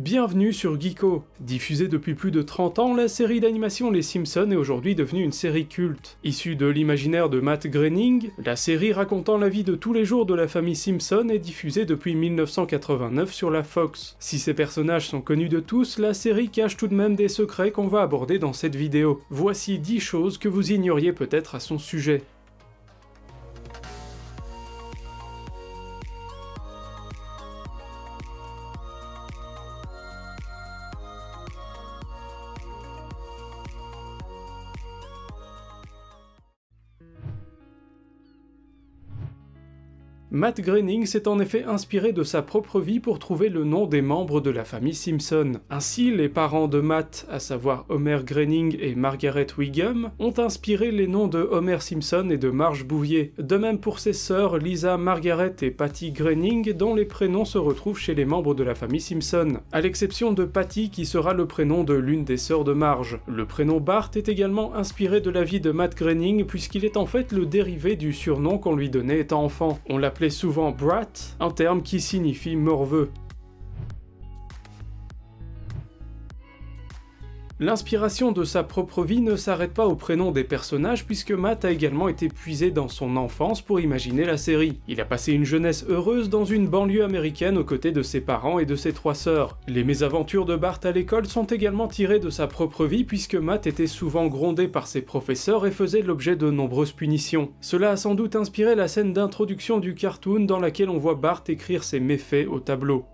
Bienvenue sur Geeko. Diffusée depuis plus de 30 ans, la série d'animation Les Simpsons est aujourd'hui devenue une série culte. Issue de l'imaginaire de Matt Groening, la série racontant la vie de tous les jours de la famille Simpson est diffusée depuis 1989 sur la Fox. Si ces personnages sont connus de tous, la série cache tout de même des secrets qu'on va aborder dans cette vidéo. Voici 10 choses que vous ignoriez peut-être à son sujet. Matt Groening s'est en effet inspiré de sa propre vie pour trouver le nom des membres de la famille Simpson. Ainsi, les parents de Matt, à savoir Homer Groening et Margaret Wiggum, ont inspiré les noms de Homer Simpson et de Marge Bouvier. De même pour ses sœurs Lisa, Margaret et Patty Groening, dont les prénoms se retrouvent chez les membres de la famille Simpson, à l'exception de Patty qui sera le prénom de l'une des sœurs de Marge. Le prénom Bart est également inspiré de la vie de Matt Groening puisqu'il est en fait le dérivé du surnom qu'on lui donnait étant enfant. On l'appelait souvent Brat, un terme qui signifie morveux. L'inspiration de sa propre vie ne s'arrête pas au prénom des personnages puisque Matt a également été puisé dans son enfance pour imaginer la série. Il a passé une jeunesse heureuse dans une banlieue américaine aux côtés de ses parents et de ses 3 sœurs. Les mésaventures de Bart à l'école sont également tirées de sa propre vie puisque Matt était souvent grondé par ses professeurs et faisait l'objet de nombreuses punitions. Cela a sans doute inspiré la scène d'introduction du cartoon dans laquelle on voit Bart écrire ses méfaits au tableau.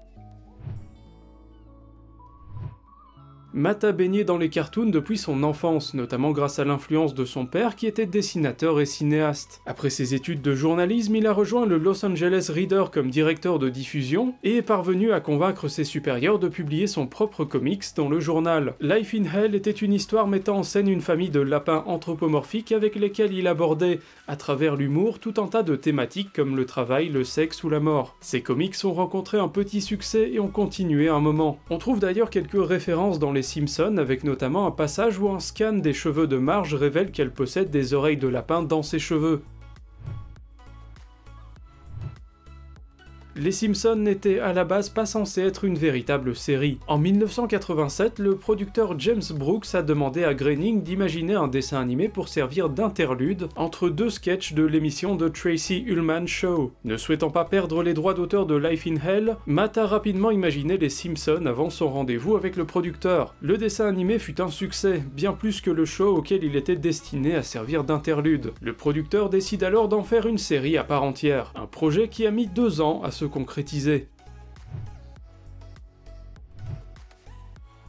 Matt a baigné dans les cartoons depuis son enfance, notamment grâce à l'influence de son père qui était dessinateur et cinéaste. Après ses études de journalisme, il a rejoint le Los Angeles Reader comme directeur de diffusion et est parvenu à convaincre ses supérieurs de publier son propre comics dans le journal. Life in Hell était une histoire mettant en scène une famille de lapins anthropomorphiques avec lesquels il abordait, à travers l'humour, tout un tas de thématiques comme le travail, le sexe ou la mort. Ces comics ont rencontré un petit succès et ont continué un moment. On trouve d'ailleurs quelques références dans les Simpson, avec notamment un passage où un scan des cheveux de Marge révèle qu'elle possède des oreilles de lapin dans ses cheveux. Les Simpsons n'étaient à la base pas censés être une véritable série. En 1987, le producteur James Brooks a demandé à Groening d'imaginer un dessin animé pour servir d'interlude entre 2 sketchs de l'émission The Tracy Ullman Show. Ne souhaitant pas perdre les droits d'auteur de Life in Hell, Matt a rapidement imaginé les Simpsons avant son rendez-vous avec le producteur. Le dessin animé fut un succès, bien plus que le show auquel il était destiné à servir d'interlude. Le producteur décide alors d'en faire une série à part entière, un projet qui a mis 2 ans à se concrétiser.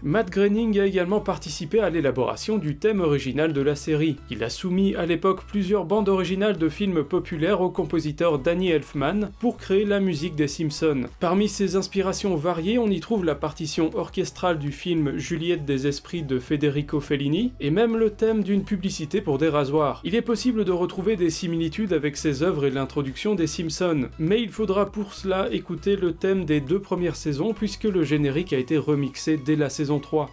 Matt Groening a également participé à l'élaboration du thème original de la série. Il a soumis à l'époque plusieurs bandes originales de films populaires au compositeur Danny Elfman pour créer la musique des Simpsons. Parmi ses inspirations variées, on y trouve la partition orchestrale du film Juliette des Esprits de Federico Fellini, et même le thème d'une publicité pour des rasoirs. Il est possible de retrouver des similitudes avec ses œuvres et l'introduction des Simpsons, mais il faudra pour cela écouter le thème des 2 premières saisons puisque le générique a été remixé dès la saison 3.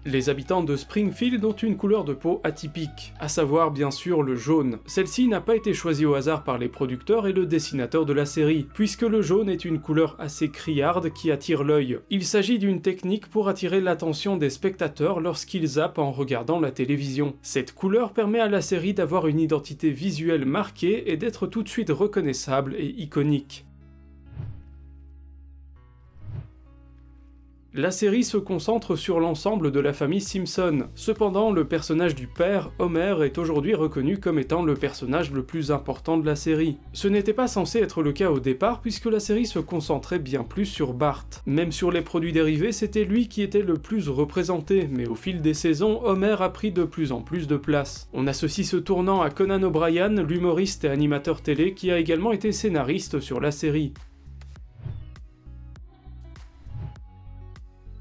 Les habitants de Springfield ont une couleur de peau atypique, à savoir bien sûr le jaune. Celle-ci n'a pas été choisie au hasard par les producteurs et le dessinateur de la série, puisque le jaune est une couleur assez criarde qui attire l'œil. Il s'agit d'une technique pour attirer l'attention des spectateurs lorsqu'ils zappent en regardant la télévision. Cette couleur permet à la série d'avoir une identité visuelle marquée et d'être tout de suite reconnaissable et iconique. La série se concentre sur l'ensemble de la famille Simpson. Cependant, le personnage du père, Homer, est aujourd'hui reconnu comme étant le personnage le plus important de la série. Ce n'était pas censé être le cas au départ puisque la série se concentrait bien plus sur Bart. Même sur les produits dérivés, c'était lui qui était le plus représenté, mais au fil des saisons, Homer a pris de plus en plus de place. On associe ce tournant à Conan O'Brien, l'humoriste et animateur télé qui a également été scénariste sur la série.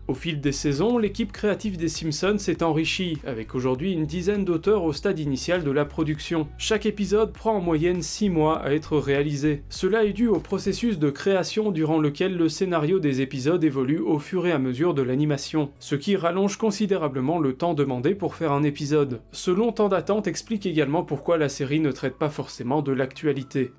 Au fil des saisons, l'équipe créative des Simpsons s'est enrichie, avec aujourd'hui une dizaine d'auteurs au stade initial de la production. Chaque épisode prend en moyenne 6 mois à être réalisé. Cela est dû au processus de création durant lequel le scénario des épisodes évolue au fur et à mesure de l'animation, ce qui rallonge considérablement le temps demandé pour faire un épisode. Ce long temps d'attente explique également pourquoi la série ne traite pas forcément de l'actualité.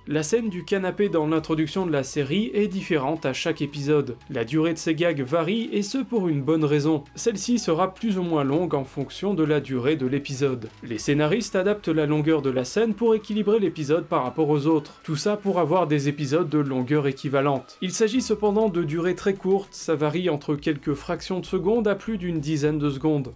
La scène du canapé dans l'introduction de la série est différente à chaque épisode. La durée de ces gags varie, et ce pour une bonne raison. Celle-ci sera plus ou moins longue en fonction de la durée de l'épisode. Les scénaristes adaptent la longueur de la scène pour équilibrer l'épisode par rapport aux autres. Tout ça pour avoir des épisodes de longueur équivalente. Il s'agit cependant de durées très courtes, ça varie entre quelques fractions de secondes à plus d'une dizaine de secondes.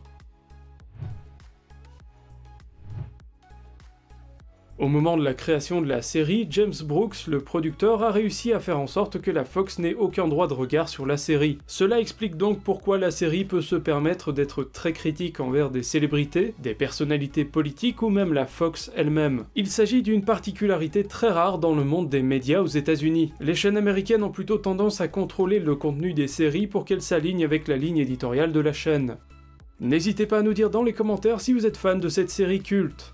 Au moment de la création de la série, James Brooks, le producteur, a réussi à faire en sorte que la Fox n'ait aucun droit de regard sur la série. Cela explique donc pourquoi la série peut se permettre d'être très critique envers des célébrités, des personnalités politiques ou même la Fox elle-même. Il s'agit d'une particularité très rare dans le monde des médias aux États-Unis. Les chaînes américaines ont plutôt tendance à contrôler le contenu des séries pour qu'elles s'alignent avec la ligne éditoriale de la chaîne. N'hésitez pas à nous dire dans les commentaires si vous êtes fan de cette série culte.